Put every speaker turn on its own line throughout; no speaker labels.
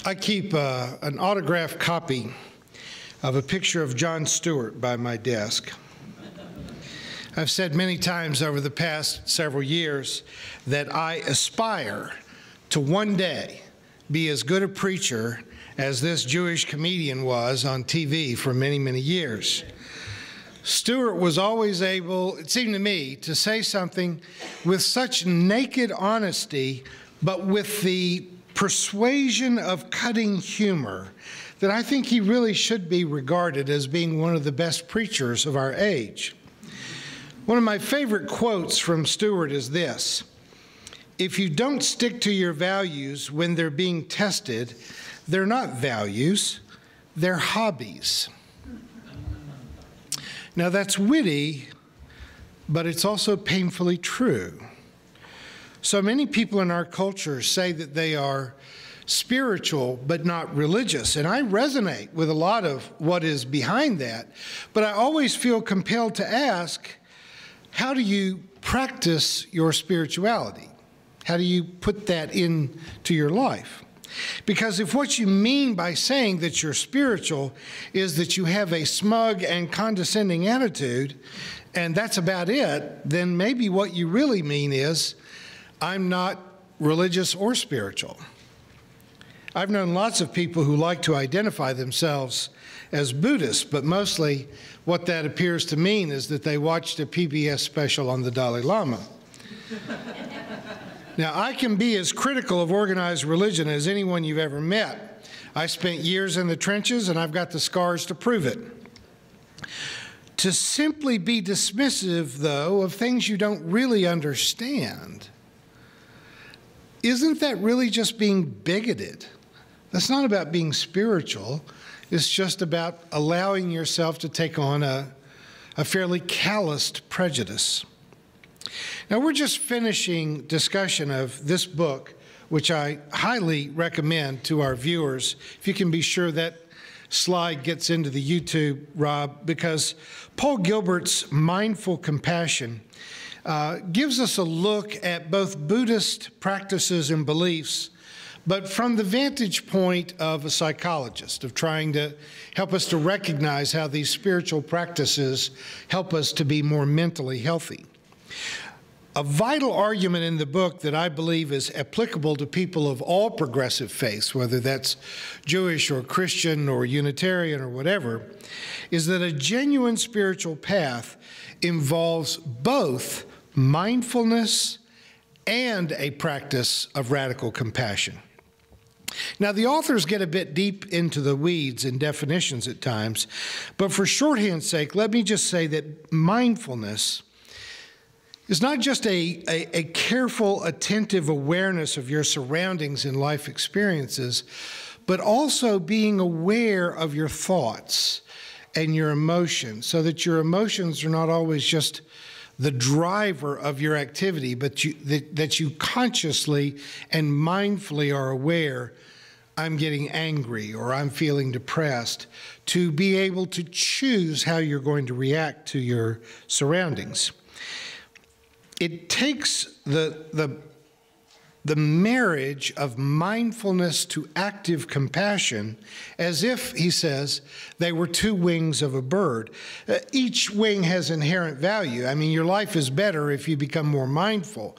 I keep an autographed copy of a picture of Jon Stewart by my desk. I've said many times over the past several years that I aspire to one day be as good a preacher as this Jewish comedian was on TV for many, many years. Stewart was always able, it seemed to me, to say something with such naked honesty, but with the persuasion of cutting humor, that I think he really should be regarded as being one of the best preachers of our age. One of my favorite quotes from Stewart is this: "If you don't stick to your values when they're being tested, they're not values, they're hobbies." Now that's witty, but it's also painfully true. So many people in our culture say that they are spiritual but not religious, and I resonate with a lot of what is behind that, but I always feel compelled to ask, how do you practice your spirituality? How do you put that into your life? Because if what you mean by saying that you're spiritual is that you have a smug and condescending attitude, and that's about it, then maybe what you really mean is, I'm not religious or spiritual. I've known lots of people who like to identify themselves as Buddhists, but mostly what that appears to mean is that they watched a PBS special on the Dalai Lama. Now, I can be as critical of organized religion as anyone you've ever met. I spent years in the trenches, and I've got the scars to prove it. To simply be dismissive, though, of things you don't really understand, isn't that really just being bigoted? That's not about being spiritual. It's just about allowing yourself to take on a fairly calloused prejudice. Now, we're just finishing discussion of this book, which I highly recommend to our viewers. If you can be sure that slide gets into the YouTube, Rob, because Paul Gilbert's Mindful Compassion gives us a look at both Buddhist practices and beliefs, but from the vantage point of a psychologist, of trying to help us to recognize how these spiritual practices help us to be more mentally healthy. A vital argument in the book that I believe is applicable to people of all progressive faiths, whether that's Jewish or Christian or Unitarian or whatever, is that a genuine spiritual path involves both mindfulness and a practice of radical compassion. Now, the authors get a bit deep into the weeds and definitions at times, but for shorthand's sake, let me just say that mindfulness is not just a careful, attentive awareness of your surroundings and life experiences, but also being aware of your thoughts and your emotions, so that your emotions are not always just the driver of your activity, but that you consciously and mindfully are aware, I'm getting angry or I'm feeling depressed, to be able to choose how you're going to react to your surroundings. It takes the marriage of mindfulness to active compassion as if, he says, they were two wings of a bird. Each wing has inherent value. I mean, your life is better if you become more mindful.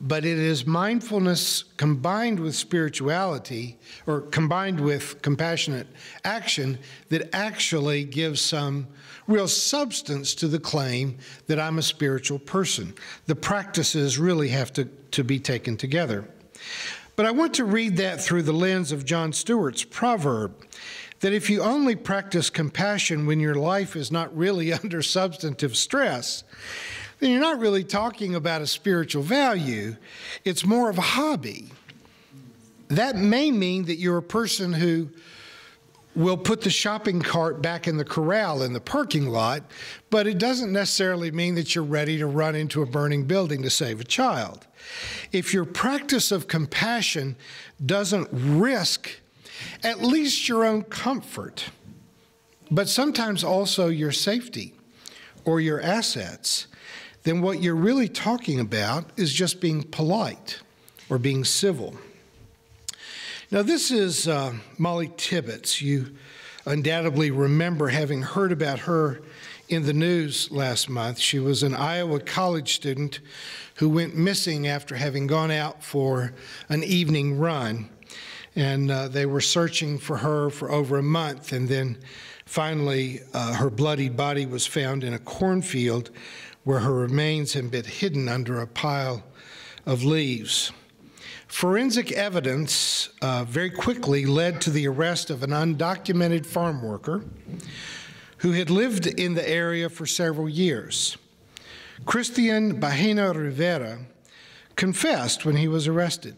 But it is mindfulness combined with spirituality, or combined with compassionate action, that actually gives some real substance to the claim that I'm a spiritual person. The practices really have to be taken together. But I want to read that through the lens of Jon Stewart's proverb, that if you only practice compassion when your life is not really under substantive stress, then you're not really talking about a spiritual value. It's more of a hobby. That may mean that you're a person who will put the shopping cart back in the corral in the parking lot, but it doesn't necessarily mean that you're ready to run into a burning building to save a child. If your practice of compassion doesn't risk at least your own comfort, but sometimes also your safety or your assets, then what you're really talking about is just being polite or being civil. Now, this is Molly Tibbetts. You undoubtedly remember having heard about her in the news last month. She was an Iowa college student who went missing after having gone out for an evening run. And they were searching for her for over a month, and then finally her bloodied body was found in a cornfield where her remains had been hidden under a pile of leaves. Forensic evidence very quickly led to the arrest of an undocumented farm worker who had lived in the area for several years. Christian Bahena Rivera confessed when he was arrested.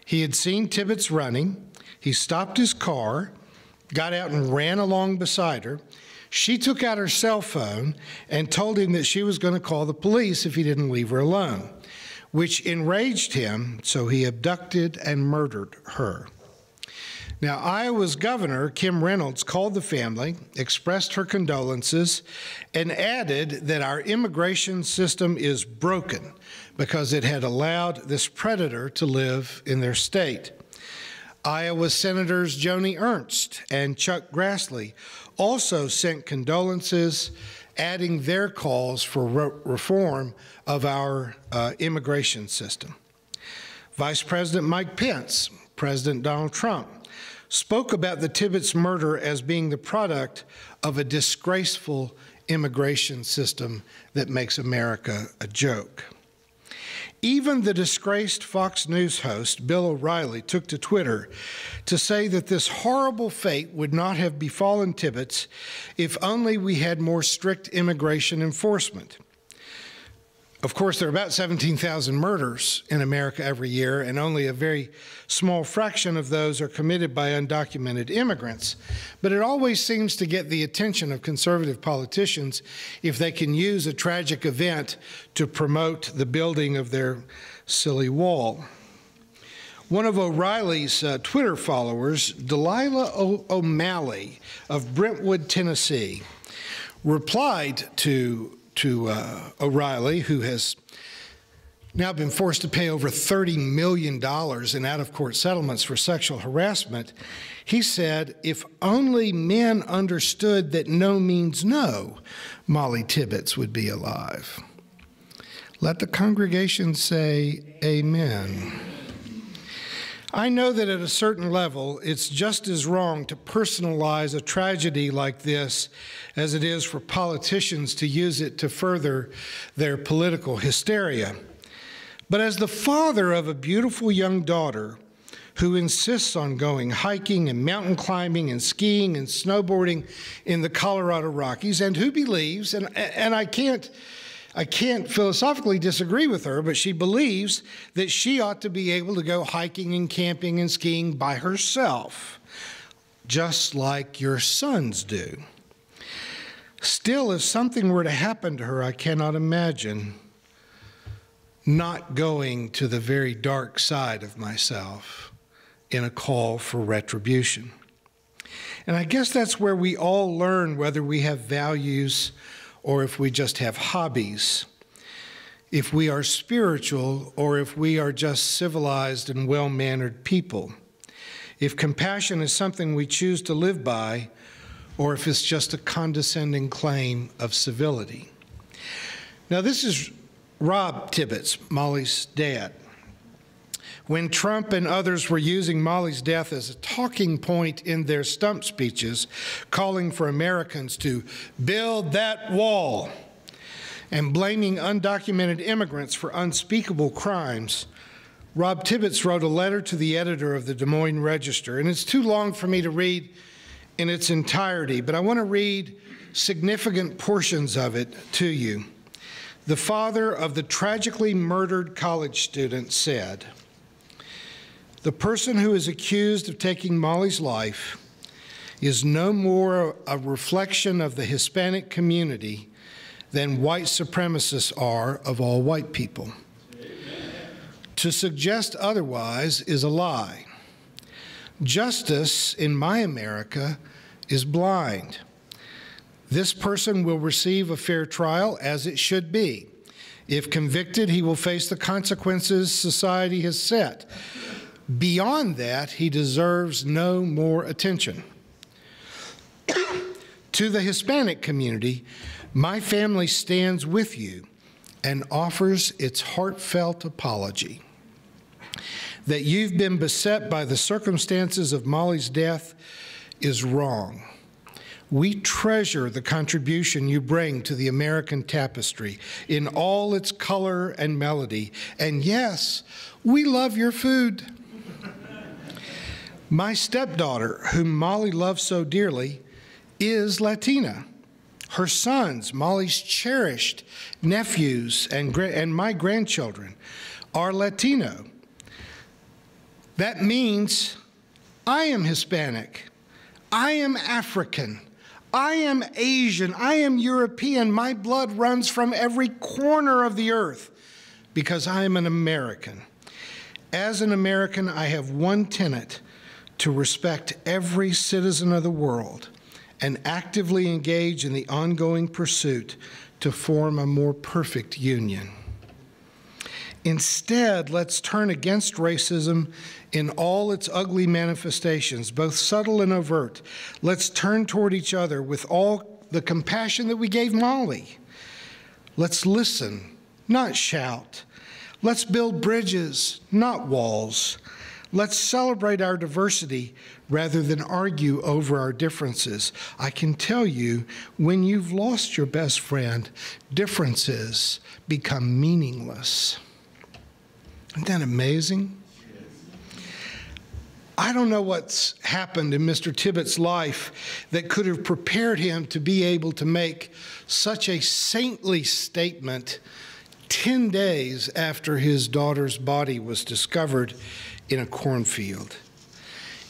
He had seen Tibbetts running. He stopped his car, got out and ran along beside her. She took out her cell phone and told him that she was going to call the police if he didn't leave her alone, which enraged him, so he abducted and murdered her. Now, Iowa's governor, Kim Reynolds, called the family, expressed her condolences, and added that our immigration system is broken because it had allowed this predator to live in their state. Iowa Senators Joni Ernst and Chuck Grassley also sent condolences, adding their calls for reform of our immigration system. Vice President Mike Pence, President Donald Trump, spoke about the Tibbetts murder as being the product of a disgraceful immigration system that makes America a joke. Even the disgraced Fox News host, Bill O'Reilly, took to Twitter to say that this horrible fate would not have befallen Tibbetts if only we had more strict immigration enforcement. Of course, there are about 17,000 murders in America every year, and only a very small fraction of those are committed by undocumented immigrants. But it always seems to get the attention of conservative politicians if they can use a tragic event to promote the building of their silly wall. One of O'Reilly's Twitter followers, Delilah O'Malley of Brentwood, Tennessee, replied to O'Reilly, who has now been forced to pay over $30 million in out-of-court settlements for sexual harassment. He said, "If only men understood that no means no, Molly Tibbetts would be alive." Let the congregation say amen. I know that at a certain level, it's just as wrong to personalize a tragedy like this as it is for politicians to use it to further their political hysteria. But as the father of a beautiful young daughter who insists on going hiking and mountain climbing and skiing and snowboarding in the Colorado Rockies, and who believes, and I can't philosophically disagree with her, but she believes that she ought to be able to go hiking and camping and skiing by herself, just like your sons do. Still, if something were to happen to her, I cannot imagine not going to the very dark side of myself in a call for retribution. And I guess that's where we all learn whether we have values or if we just have hobbies, if we are spiritual or if we are just civilized and well-mannered people, if compassion is something we choose to live by, or if it's just a condescending claim of civility. Now, this is Rob Tibbetts, Molly's dad. When Trump and others were using Molly's death as a talking point in their stump speeches, calling for Americans to build that wall and blaming undocumented immigrants for unspeakable crimes, Rob Tibbetts wrote a letter to the editor of the Des Moines Register, and it's too long for me to read in its entirety, but I want to read significant portions of it to you. The father of the tragically murdered college student said, "The person who is accused of taking Molly's life is no more a reflection of the Hispanic community than white supremacists are of all white people. Amen. To suggest otherwise is a lie. Justice in my America is blind. This person will receive a fair trial, as it should be. If convicted, he will face the consequences society has set. Beyond that, he deserves no more attention. To the Hispanic community, my family stands with you and offers its heartfelt apology. That you've been beset by the circumstances of Molly's death is wrong. We treasure the contribution you bring to the American tapestry in all its color and melody. And yes, we love your food. My stepdaughter, whom Molly loves so dearly, is Latina. Her sons, Molly's cherished nephews and my grandchildren, are Latino. That means I am Hispanic, I am African, I am Asian, I am European. My blood runs from every corner of the earth because I am an American. As an American, I have one tenet: to respect every citizen of the world and actively engage in the ongoing pursuit to form a more perfect union. Instead, let's turn against racism in all its ugly manifestations, both subtle and overt. Let's turn toward each other with all the compassion that we gave Molly. Let's listen, not shout. Let's build bridges, not walls. Let's celebrate our diversity rather than argue over our differences. I can tell you, when you've lost your best friend, differences become meaningless. Isn't that amazing? I don't know what's happened in Mr. Tibbetts' life that could have prepared him to be able to make such a saintly statement 10 days after his daughter's body was discovered in a cornfield.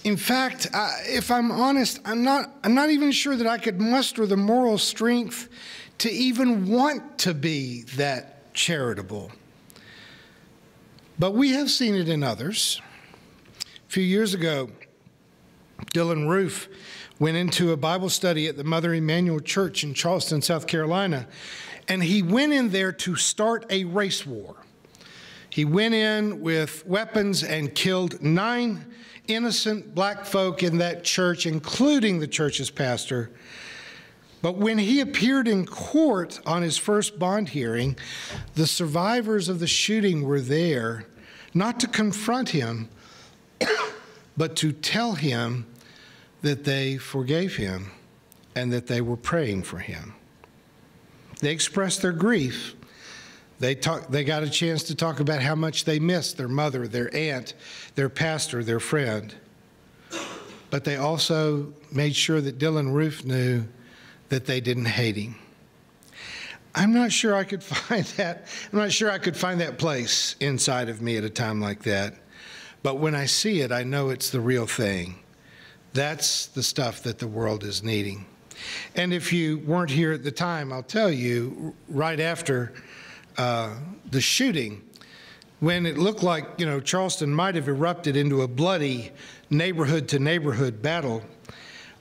In fact, if I'm honest, I'm not even sure that I could muster the moral strength to even want to be that charitable. But we have seen it in others. A few years ago, Dylan Roof went into a Bible study at the Mother Emanuel Church in Charleston, South Carolina, and he went in there to start a race war. He went in with weapons and killed 9 innocent black folk in that church, including the church's pastor. But when he appeared in court on his first bond hearing, the survivors of the shooting were there, not to confront him, but to tell him that they forgave him and that they were praying for him. They expressed their grief. They got a chance to talk about how much they missed their mother, their aunt, their pastor, their friend. But they also made sure that Dylan Roof knew that they didn't hate him. I'm not sure I could find that. I'm not sure I could find that place inside of me at a time like that. But when I see it, I know it's the real thing. That's the stuff that the world is needing. And if you weren't here at the time, I'll tell you, right after the shooting, when it looked like, Charleston might have erupted into a bloody neighborhood-to-neighborhood battle,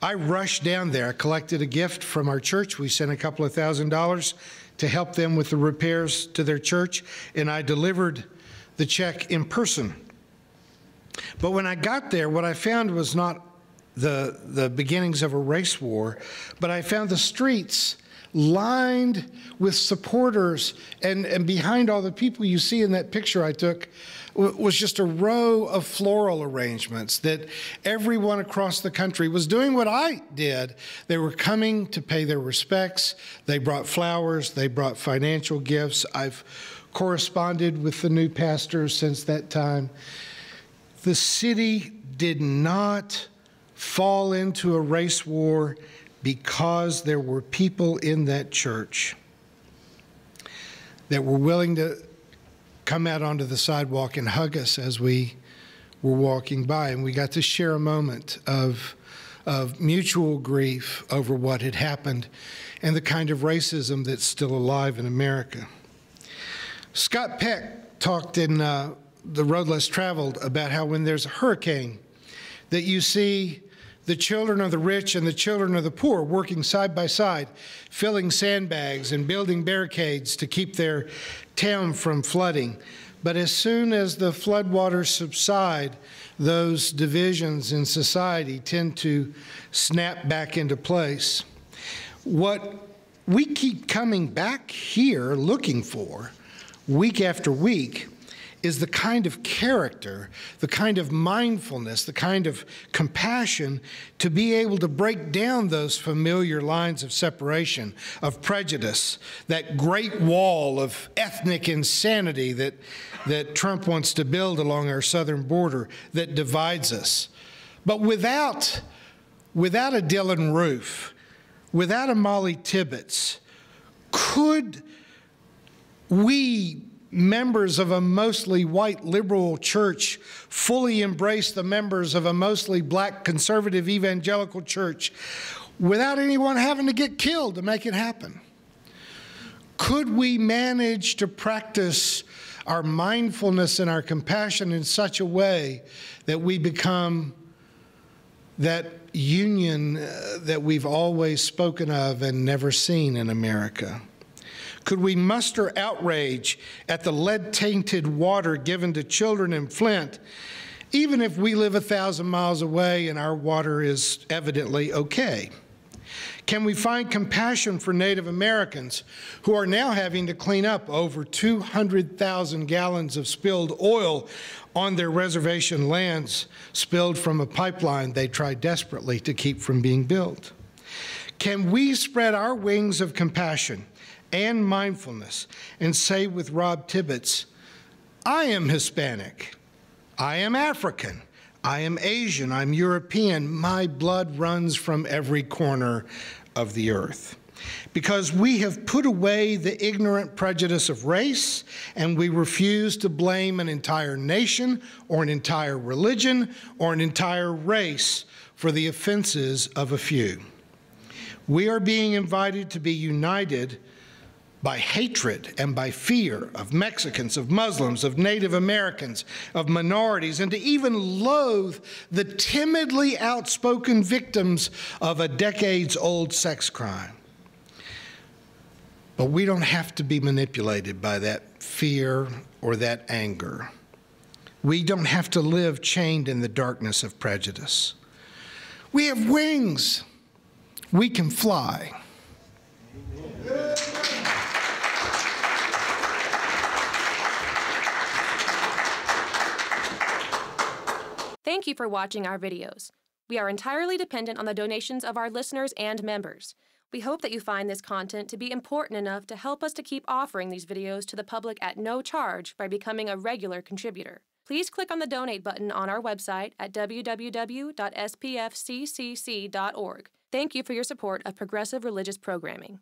I rushed down there. I collected a gift from our church. We sent a couple of $1,000s to help them with the repairs to their church, and I delivered the check in person. But when I got there, what I found was not the beginnings of a race war, but I found the streets lined with supporters, and behind all the people you see in that picture I took was just a row of floral arrangements that everyone across the country was doing what I did. They were coming to pay their respects. They brought flowers. They brought financial gifts. I've corresponded with the new pastors since that time. The city did not fall into a race war because there were people in that church that were willing to come out onto the sidewalk and hug us as we were walking by. And we got to share a moment of mutual grief over what had happened and the kind of racism that's still alive in America. Scott Peck talked in The Road Less Traveled about how when there's a hurricane that you see the children of the rich and the children of the poor working side by side, filling sandbags and building barricades to keep their town from flooding. But as soon as the floodwaters subside, those divisions in society tend to snap back into place. What we keep coming back here looking for, week after week, is the kind of character, the kind of mindfulness, the kind of compassion to be able to break down those familiar lines of separation, of prejudice, that great wall of ethnic insanity that Trump wants to build along our southern border that divides us. But without a Dylan Roof, without a Molly Tibbetts, could we, members of a mostly white liberal church, fully embrace the members of a mostly black conservative evangelical church without anyone having to get killed to make it happen? Could we manage to practice our mindfulness and our compassion in such a way that we become that union that we've always spoken of and never seen in America? Could we muster outrage at the lead-tainted water given to children in Flint, even if we live 1,000 miles away and our water is evidently okay? Can we find compassion for Native Americans who are now having to clean up over 200,000 gallons of spilled oil on their reservation lands, spilled from a pipeline they tried desperately to keep from being built? Can we spread our wings of compassion and mindfulness and say with Rob Tibbetts, I am Hispanic, I am African, I am Asian, I'm European, my blood runs from every corner of the earth. Because we have put away the ignorant prejudice of race, and we refuse to blame an entire nation or an entire religion or an entire race for the offenses of a few. We are being invited to be united by hatred and by fear of Mexicans, of Muslims, of Native Americans, of minorities, and to even loathe the timidly outspoken victims of a decades-old sex crime. But we don't have to be manipulated by that fear or that anger. We don't have to live chained in the darkness of prejudice. We have wings. We can fly.
Thank you for watching our videos. We are entirely dependent on the donations of our listeners and members. We hope that you find this content to be important enough to help us to keep offering these videos to the public at no charge by becoming a regular contributor. Please click on the donate button on our website at www.spfccc.org. Thank you for your support of progressive religious programming.